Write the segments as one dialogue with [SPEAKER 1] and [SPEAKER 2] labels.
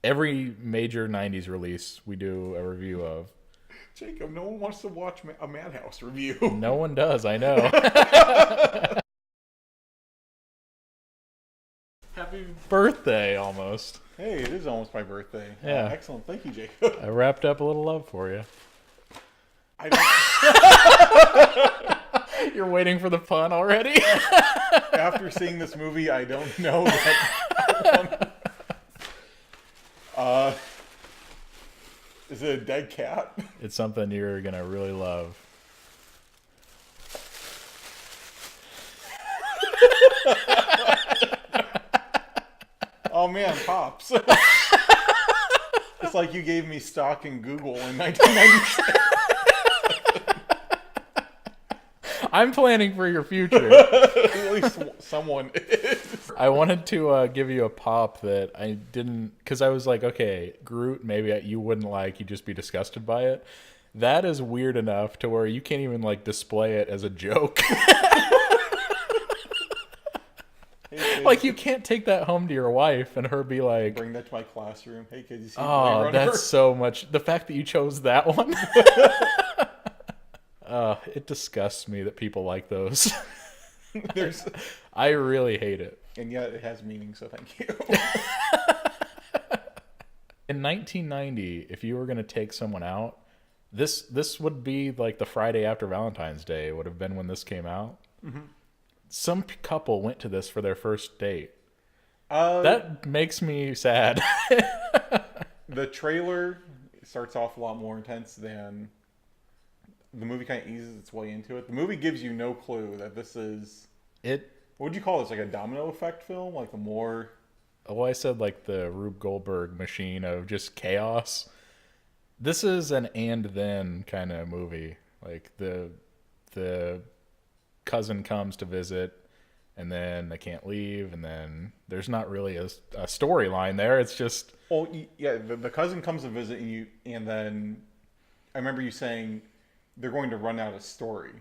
[SPEAKER 1] Every major 90s release we do a review of.
[SPEAKER 2] Jacob, no one wants to watch a Madhouse review.
[SPEAKER 1] No one does, I know. Happy birthday, almost.
[SPEAKER 2] Hey, it is almost my birthday.
[SPEAKER 1] Yeah.
[SPEAKER 2] Excellent. Thank you, Jacob.
[SPEAKER 1] I wrapped up a little love for you.
[SPEAKER 2] I don't,
[SPEAKER 1] You're waiting for the pun already?
[SPEAKER 2] after seeing this movie, I don't know that. Is it a dead cat?
[SPEAKER 1] It's something you're going to really love.
[SPEAKER 2] Oh man, Pops. It's like you gave me stock in Google in 1996.
[SPEAKER 1] I'm planning for your future.
[SPEAKER 2] At least someone is.
[SPEAKER 1] I wanted to give you a pop that I didn't, because I was like, okay, Groot, maybe you wouldn't like, you'd just be disgusted by it. That is weird enough to where you can't even like display it as a joke. Like you can't take that home to your wife and her be like,
[SPEAKER 2] Bring that to my classroom. Hey kids, you see Blade
[SPEAKER 1] oh,
[SPEAKER 2] Runner?
[SPEAKER 1] that's so much. The fact that you chose that one. It disgusts me that people like those.
[SPEAKER 2] There's,
[SPEAKER 1] I really hate it.
[SPEAKER 2] and yet it has meaning, so thank you.
[SPEAKER 1] In 1990, if you were going to take someone out, this would be like the Friday after Valentine's Day would have been when this came out. Mm-hmm. Some couple went to this for their first date. That makes me sad.
[SPEAKER 2] The trailer starts off a lot more intense than the movie. Kind of eases its way into it. The movie gives you no clue that this is
[SPEAKER 1] It.
[SPEAKER 2] what would you call this? Like a domino effect film? Like the more
[SPEAKER 1] Oh, I said like the Rube Goldberg machine of just chaos. This is an and then kind of movie. Like the cousin comes to visit, and then they can't leave, and then there's not really a storyline there. It's just
[SPEAKER 2] yeah, the cousin comes to visit you, and then I remember you saying they're going to run out of story,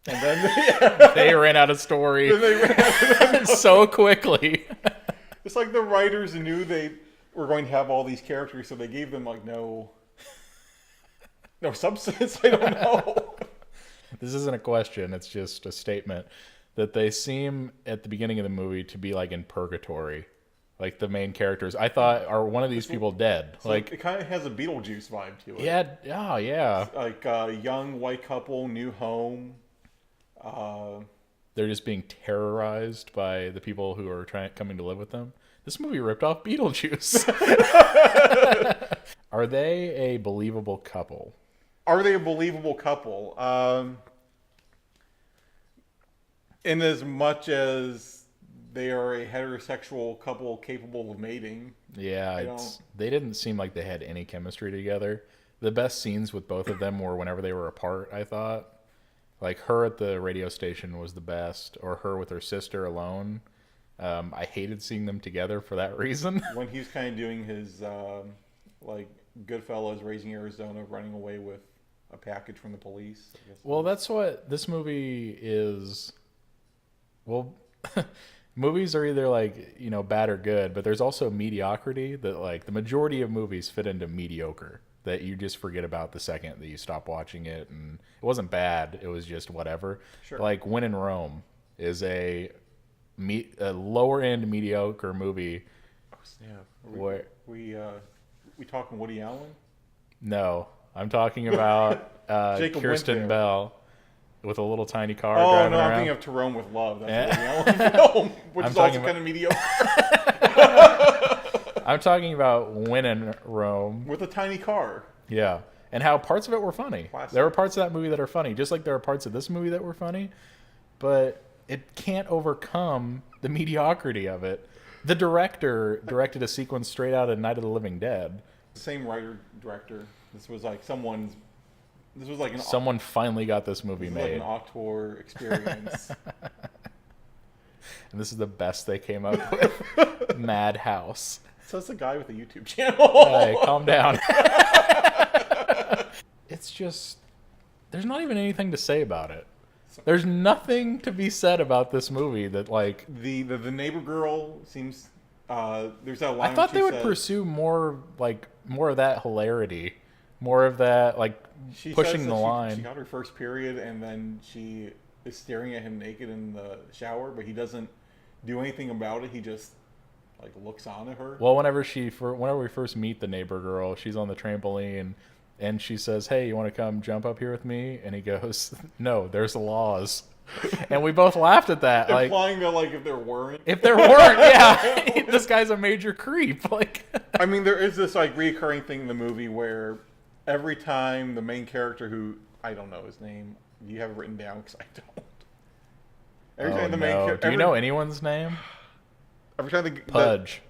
[SPEAKER 2] and then
[SPEAKER 1] they ran out of story so quickly.
[SPEAKER 2] It's like the writers knew they were going to have all these characters, so they gave them like no substance. I don't know.
[SPEAKER 1] This isn't a question, it's just a statement that they seem at the beginning of the movie to be like in purgatory. Like the main characters, I thought, are one of these people dead?
[SPEAKER 2] So
[SPEAKER 1] like
[SPEAKER 2] it kind of has a Beetlejuice vibe to it.
[SPEAKER 1] yeah, oh yeah.
[SPEAKER 2] Like a young white couple, new home.
[SPEAKER 1] They're just being terrorized by the people who are coming to live with them. This movie ripped off Beetlejuice. Are they a believable couple?
[SPEAKER 2] Are they a believable couple? In as much as they are a heterosexual couple capable of mating.
[SPEAKER 1] Yeah, they didn't seem like they had any chemistry together. The best scenes with both of them were whenever they were apart, I thought. Like her at the radio station was the best, or her with her sister alone. I hated seeing them together for that reason.
[SPEAKER 2] When he was kind of doing his, like, Goodfellas, Raising Arizona, running away with a package from the police. I guess.
[SPEAKER 1] Well, that's what this movie is. Well, movies are either like, bad or good, but there's also mediocrity that like the majority of movies fit into mediocre that you just forget about the second that you stop watching it. And it wasn't bad. It was just whatever.
[SPEAKER 2] Sure.
[SPEAKER 1] Like When in Rome is a lower end mediocre movie.
[SPEAKER 2] Oh, snap.
[SPEAKER 1] We
[SPEAKER 2] talking Woody Allen?
[SPEAKER 1] No, I'm talking about Kirsten Bell with a little tiny car driving
[SPEAKER 2] no,
[SPEAKER 1] around.
[SPEAKER 2] I'm thinking of To Rome with Love. That's a Woody Allen film, which is also kind of mediocre.
[SPEAKER 1] I'm talking about When in Rome.
[SPEAKER 2] With a tiny car.
[SPEAKER 1] Yeah. And how parts of it were funny.
[SPEAKER 2] Classic.
[SPEAKER 1] There were parts of that movie that are funny, just like there are parts of this movie that were funny, but it can't overcome the mediocrity of it. The director directed a sequence straight out of Night of the Living Dead.
[SPEAKER 2] Same writer, director. This was like someone
[SPEAKER 1] finally got this movie made.
[SPEAKER 2] Like an auteur experience.
[SPEAKER 1] And this is the best they came up with. Madhouse.
[SPEAKER 2] So it's a guy with a YouTube channel.
[SPEAKER 1] Hey, calm down. It's just, there's not even anything to say about it. There's nothing to be said about this movie that like
[SPEAKER 2] the neighbor girl seems There's that
[SPEAKER 1] I
[SPEAKER 2] line
[SPEAKER 1] thought
[SPEAKER 2] she
[SPEAKER 1] they would
[SPEAKER 2] says,
[SPEAKER 1] pursue more of that hilarity, more of that like
[SPEAKER 2] she
[SPEAKER 1] pushing
[SPEAKER 2] says
[SPEAKER 1] the
[SPEAKER 2] that
[SPEAKER 1] line.
[SPEAKER 2] she got her first period, and then she is staring at him naked in the shower, but he doesn't do anything about it. He just like looks on at her.
[SPEAKER 1] Well, whenever we first meet the neighbor girl, she's on the trampoline, and she says, "Hey, you want to come jump up here with me?" And he goes, "No, there's laws." And we both laughed at that, like
[SPEAKER 2] Implying that like if there weren't,
[SPEAKER 1] yeah, this guy's a major creep. Like,
[SPEAKER 2] I mean, there is this like reoccurring thing in the movie where every time the main character, who I don't know his name, do you have it written down? Because I don't. Every
[SPEAKER 1] oh
[SPEAKER 2] time the main
[SPEAKER 1] no,
[SPEAKER 2] character,
[SPEAKER 1] do you know anyone's name?
[SPEAKER 2] every time
[SPEAKER 1] Pudge.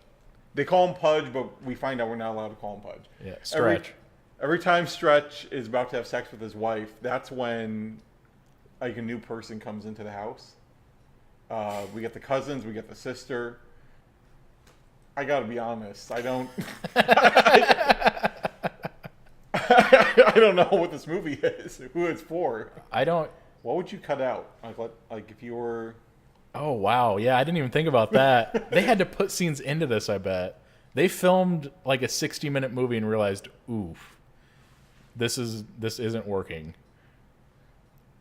[SPEAKER 2] they call him Pudge, but we find out we're not allowed to call him Pudge.
[SPEAKER 1] Yeah, Stretch.
[SPEAKER 2] Every time Stretch is about to have sex with his wife, that's when like a new person comes into the house. We get the cousins, we get the sister. I gotta be honest, I don't. I don't know what this movie is, who it's for.
[SPEAKER 1] I don't.
[SPEAKER 2] What would you cut out? Like if you were.
[SPEAKER 1] Oh wow, yeah, I didn't even think about that. They had to put scenes into this. I bet they filmed like a 60-minute movie and realized, oof, this isn't working.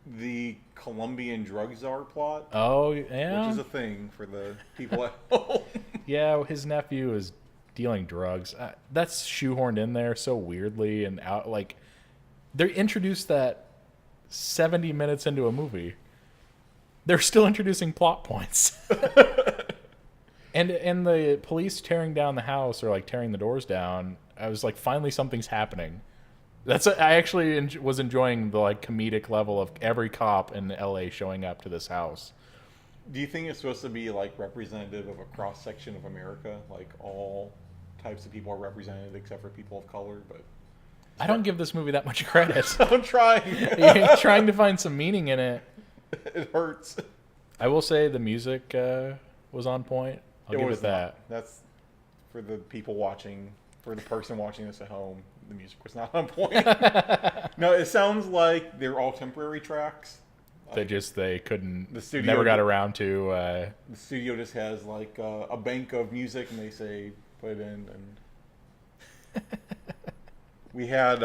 [SPEAKER 2] The Colombian drug czar plot,
[SPEAKER 1] Oh yeah,
[SPEAKER 2] which is a thing for the people at home.
[SPEAKER 1] yeah. His nephew is dealing drugs. That's shoehorned in there so weirdly and out. Like they introduced that 70 minutes into a movie. They're still introducing plot points. and the police tearing down the house or like tearing the doors down. I was like, finally something's happening. I actually was enjoying the like comedic level of every cop in LA showing up to this house.
[SPEAKER 2] Do you think it's supposed to be like representative of a cross section of America? Like all types of people are represented except for people of color, but
[SPEAKER 1] I don't give this movie that much credit.
[SPEAKER 2] I'm trying.
[SPEAKER 1] You're trying to find some meaning in it.
[SPEAKER 2] It hurts.
[SPEAKER 1] I will say the music was on point. I'll give it that.
[SPEAKER 2] Not. That's for the people watching. For the person watching this at home, the music was not on point. No, it sounds like they're all temporary tracks.
[SPEAKER 1] They couldn't.
[SPEAKER 2] The studio
[SPEAKER 1] never got around to.
[SPEAKER 2] The studio just has like a bank of music, and they say put it in. And we had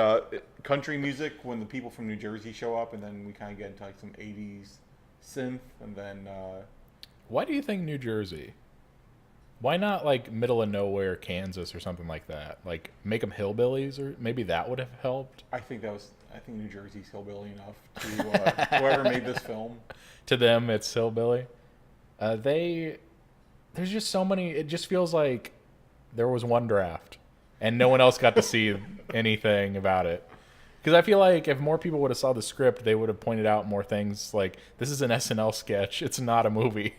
[SPEAKER 2] country music when the people from New Jersey show up, and then we kind of get into like some '80s synth, and then.
[SPEAKER 1] Why do you think New Jersey? Why not like middle of nowhere Kansas or something like that? Like make them hillbillies, or maybe that would have helped.
[SPEAKER 2] I think New Jersey's hillbilly enough to whoever made this film.
[SPEAKER 1] To them, it's hillbilly. There's just so many. It just feels like there was one draft, and no one else got to see anything about it. Because I feel like if more people would have saw the script, they would have pointed out more things. Like this is an SNL sketch. It's not a movie.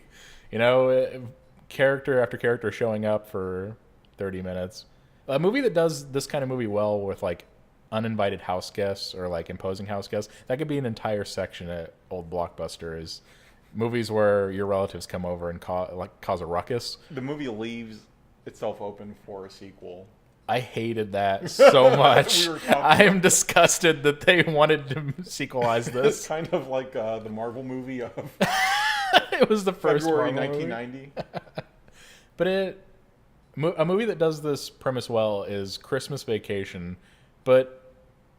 [SPEAKER 1] You know, character after character showing up for 30 minutes. A movie that does this kind of movie well with like uninvited house guests or like imposing house guests, that could be an entire section at Old Blockbuster, is movies where your relatives come over and cause a ruckus.
[SPEAKER 2] The movie leaves itself open for a sequel.
[SPEAKER 1] I hated that so much. I am disgusted that they wanted to sequelize this.
[SPEAKER 2] It's kind of like the Marvel movie of
[SPEAKER 1] it was the first
[SPEAKER 2] February
[SPEAKER 1] Marvel
[SPEAKER 2] 1990.
[SPEAKER 1] But a movie that does this premise well is Christmas Vacation, but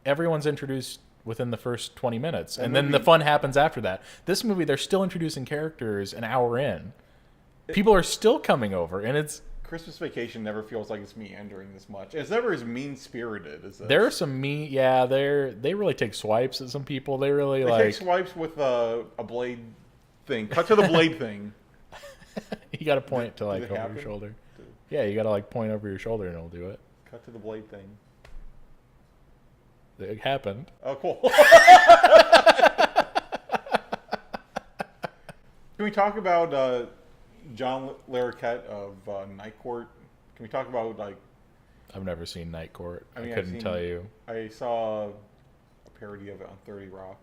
[SPEAKER 1] everyone's introduced within the first 20 minutes, and then the fun happens after that. This movie, they're still introducing characters an hour in. People are still coming over, and it's...
[SPEAKER 2] Christmas Vacation never feels like it's meandering this much. It's never as mean-spirited as this.
[SPEAKER 1] There are some they really take swipes at some people. They
[SPEAKER 2] take swipes with a blade thing. Cut to the blade thing.
[SPEAKER 1] You got to point to like over
[SPEAKER 2] happen?
[SPEAKER 1] your shoulder. Yeah, you got to like point over your shoulder and it'll do it.
[SPEAKER 2] Cut to the blade thing.
[SPEAKER 1] It happened.
[SPEAKER 2] Oh, cool. Can we talk about John Larroquette of Night Court? Can we talk about like?
[SPEAKER 1] I've never seen Night Court. I
[SPEAKER 2] mean,
[SPEAKER 1] couldn't tell you.
[SPEAKER 2] I saw a parody of it on 30 Rock,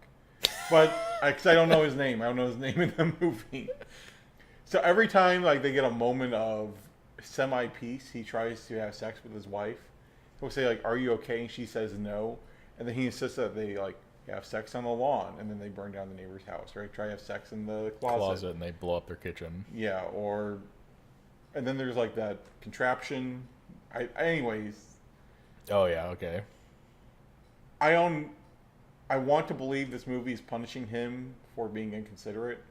[SPEAKER 2] but because I don't know his name, I don't know his name in the movie. So every time like they get a moment of semi-peace, he tries to have sex with his wife. He'll say like, "Are you okay?" And she says no, and then he insists that they like have sex on the lawn, and then they burn down the neighbor's house, right? Try to have sex in the closet
[SPEAKER 1] And they blow up their kitchen.
[SPEAKER 2] Yeah, or And then there's like that contraption. Anyways,
[SPEAKER 1] Oh yeah, okay.
[SPEAKER 2] I don't. I want to believe this movie is punishing him for being inconsiderate,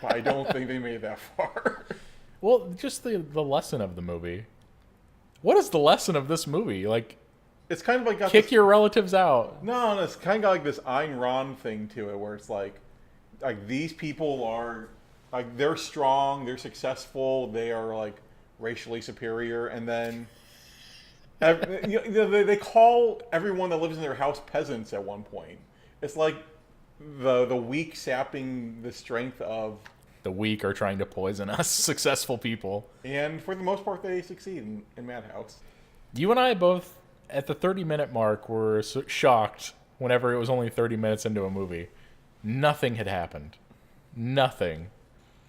[SPEAKER 2] but I don't think they made it that far.
[SPEAKER 1] Well, just the lesson of the movie. What is the lesson of this movie? Like,
[SPEAKER 2] It's kind of like got
[SPEAKER 1] kick
[SPEAKER 2] this,
[SPEAKER 1] your relatives out.
[SPEAKER 2] no, it's kind of got like this Ayn Rand thing to it, where it's like these people are like they're strong, they're successful, they are like racially superior, and then they call everyone that lives in their house peasants at one point. It's like the weak sapping the strength of,
[SPEAKER 1] The weak are trying to poison us, successful people.
[SPEAKER 2] and for the most part, they succeed in Madhouse.
[SPEAKER 1] You and I both, at the 30-minute mark, were shocked whenever it was only 30 minutes into a movie. Nothing had happened. Nothing.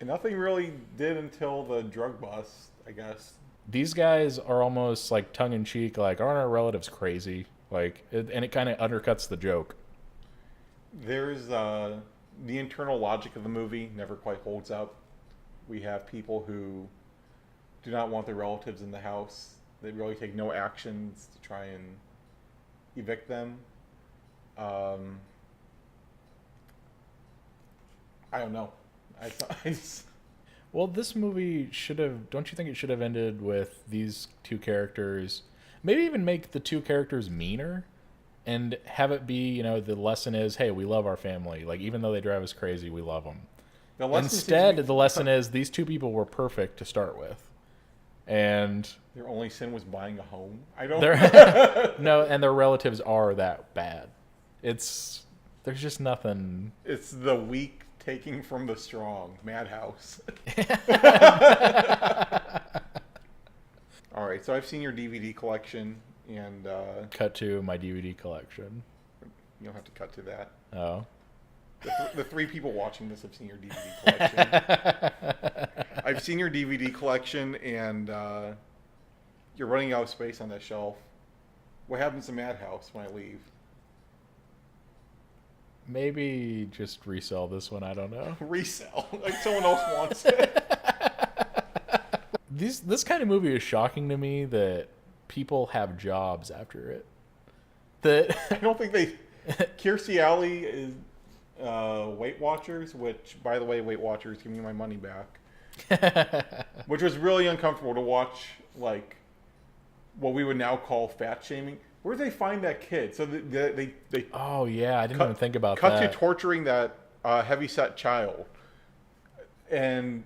[SPEAKER 2] And nothing really did until the drug bust, I guess.
[SPEAKER 1] These guys are almost like tongue-in-cheek, like, aren't our relatives crazy? Like, and it kind of undercuts the joke.
[SPEAKER 2] There's the internal logic of the movie never quite holds up. We have people who do not want their relatives in the house. They really take no actions to try and evict them. I don't know. I just,
[SPEAKER 1] Well, this movie should have... Don't you think it should have ended with these two characters... Maybe even make the two characters meaner? And have it be, you know, the lesson is, hey, we love our family. Like, even though they drive us crazy, we love them.
[SPEAKER 2] the lesson seems to
[SPEAKER 1] Instead,
[SPEAKER 2] be-
[SPEAKER 1] the lesson is these two people were perfect to start with. And
[SPEAKER 2] their only sin was buying a home. I don't.
[SPEAKER 1] no, and their relatives are that bad. There's just nothing.
[SPEAKER 2] It's the weak taking from the strong. Madhouse. All right, so I've seen your DVD collection, and
[SPEAKER 1] Cut to my DVD collection.
[SPEAKER 2] you don't have to cut to that.
[SPEAKER 1] Oh.
[SPEAKER 2] The three people watching this have seen your DVD collection. I've seen your DVD collection, and you're running out of space on that shelf. What happens to Madhouse when I leave?
[SPEAKER 1] Maybe just resell this one. I don't know.
[SPEAKER 2] Resell. Like someone else wants it.
[SPEAKER 1] This kind of movie is shocking to me that people have jobs after it. That
[SPEAKER 2] I don't think they... Kirstie Alley is Weight Watchers, which, by the way, Weight Watchers, give me my money back. Which was really uncomfortable to watch, like, what we would now call fat shaming. Where did they find that kid? So they
[SPEAKER 1] Oh yeah, I didn't even think about
[SPEAKER 2] cut
[SPEAKER 1] that.
[SPEAKER 2] to torturing that heavy-set child. And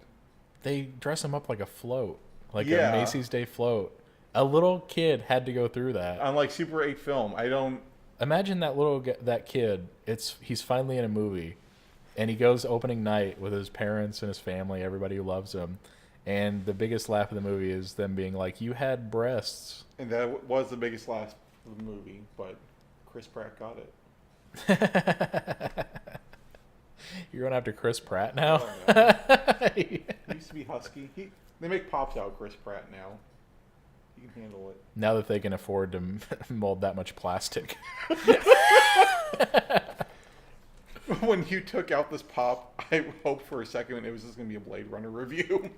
[SPEAKER 1] They dress him up like a float, like
[SPEAKER 2] Yeah.
[SPEAKER 1] a Macy's Day float. A little kid had to go through that.
[SPEAKER 2] on, like, Super 8 film, I don't...
[SPEAKER 1] Imagine that kid. He's finally in a movie, and he goes opening night with his parents and his family, everybody who loves him, and the biggest laugh of the movie is them being like, "You had breasts."
[SPEAKER 2] And that was the biggest laugh of the movie, but Chris Pratt got it.
[SPEAKER 1] You're going after Chris Pratt now.
[SPEAKER 2] He used to be husky. They make pops out of Chris Pratt now. He can handle it.
[SPEAKER 1] Now that they can afford to mold that much plastic.
[SPEAKER 2] When you took out this pop, I hoped for a second it was just going to be a Blade Runner review.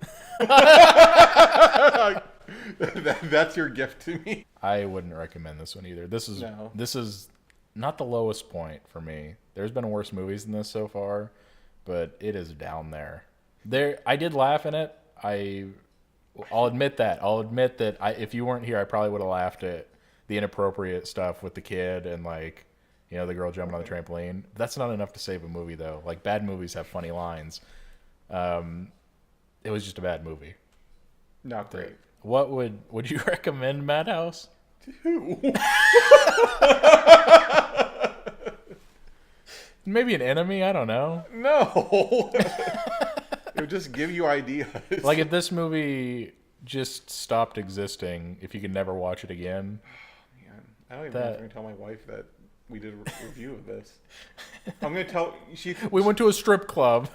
[SPEAKER 2] That's your gift to me.
[SPEAKER 1] I wouldn't recommend this one either. This is not the lowest point for me. There's been worse movies than this so far, but it is down there. I did laugh in it. I'll admit that. If you weren't here, I probably would have laughed at the inappropriate stuff with the kid and, like, you know, the girl jumping on the trampoline. That's not enough to save a movie, though. Like, bad movies have funny lines. It was just a bad movie.
[SPEAKER 2] Not great.
[SPEAKER 1] What would you recommend, Madhouse?
[SPEAKER 2] Who?
[SPEAKER 1] Maybe an enemy? I don't know.
[SPEAKER 2] No. It would just give you ideas.
[SPEAKER 1] Like, if this movie just stopped existing, if you could never watch it again.
[SPEAKER 2] Man, I don't even know if I'm going to tell my wife that we did a review of this. I'm going to tell...
[SPEAKER 1] We went to a strip club.